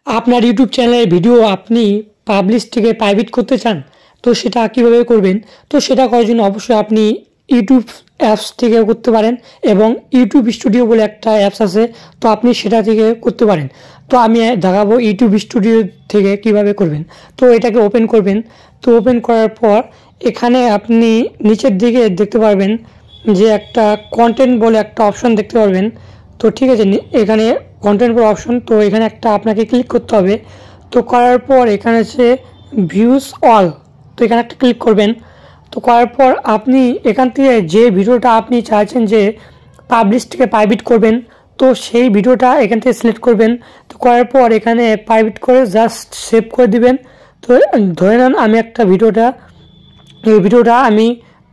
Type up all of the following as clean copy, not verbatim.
আপনার ইউটিউব চ্যানেলের ভিডিও আপনি পাবলিশ থেকে প্রাইভেট করতে চান, তো সেটা কীভাবে করবেন? তো সেটা করার জন্য অবশ্যই আপনি ইউটিউব অ্যাপস থেকে করতে পারেন এবং ইউটিউব স্টুডিও বলে একটা অ্যাপস আছে, তো আপনি সেটা থেকে করতে পারেন। তো আমি দেখাবো ইউটিউব স্টুডিও থেকে কিভাবে করবেন। তো এটাকে ওপেন করবেন। তো ওপেন করার পর এখানে আপনি নিচের দিকে দেখতে পারবেন যে একটা কন্টেন্ট বলে একটা অপশন দেখতে পারবেন। তো ঠিক আছে, এখানে কন্টেন্ট বলে অপশন, তো এখানে একটা আপনাকে ক্লিক করতে হবে। তো করার পর এখানে আছে ভিউজ অল, তো এখানে একটা ক্লিক করবেন। তো করার পর আপনি এখান থেকে যে ভিডিওটা আপনি চাইছেন যে পাবলিশ থেকে প্রাইভেট করবেন, তো সেই ভিডিওটা এখান থেকে সিলেক্ট করবেন। তো করার পর এখানে প্রাইভেট করে জাস্ট সেভ করে দিবেন। তো ধরে নেন আমি একটা এই ভিডিওটা আমি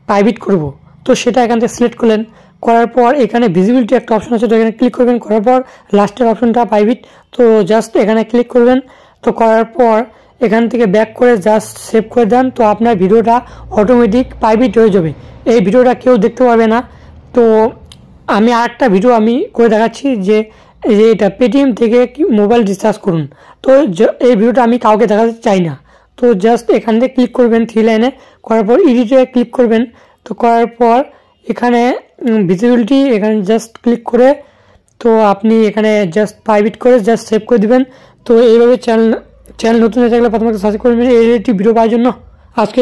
প্রাইভেট করব, তো সেটা এখান থেকে সিলেক্ট করলেন। করার পর এখানে ভিজিবিলিটি একটা অপশন আছে, তো এখানে ক্লিক করবেন। করার পর লাস্টের অপশনটা প্রাইভেট, তো জাস্ট এখানে ক্লিক করবেন। তো করার পর এখান থেকে ব্যাক করে জাস্ট সেভ করে দেন, তো আপনার ভিডিওটা অটোমেটিক প্রাইভেট হয়ে যাবে। এই ভিডিওটা কেউ দেখতে পারবে না। তো আমি আরেকটা ভিডিও আমি করে দেখাচ্ছি যে এটা পেটিএম থেকে মোবাইল রিচার্জ করুন। তো এই ভিডিওটা আমি কাউকে দেখাতে চাই না। তো জাস্ট এখান থেকে ক্লিক করবেন থ্রি লাইনে, করার পর এডিটে ক্লিক করবেন। তো করার পর এখানে ভিজিবিলিটি এখানে জাস্ট ক্লিক করে, তো আপনি এখানে জাস্ট প্রাইভেট করে জাস্ট সেভ করে দিবেন। তো এইভাবে চ্যানেল নতুন হয়ে থাকলে প্রথমত সাবস্ক্রাইব করবেন এই রিলেটিভ ভিডিও পাওয়ার জন্য। আজকে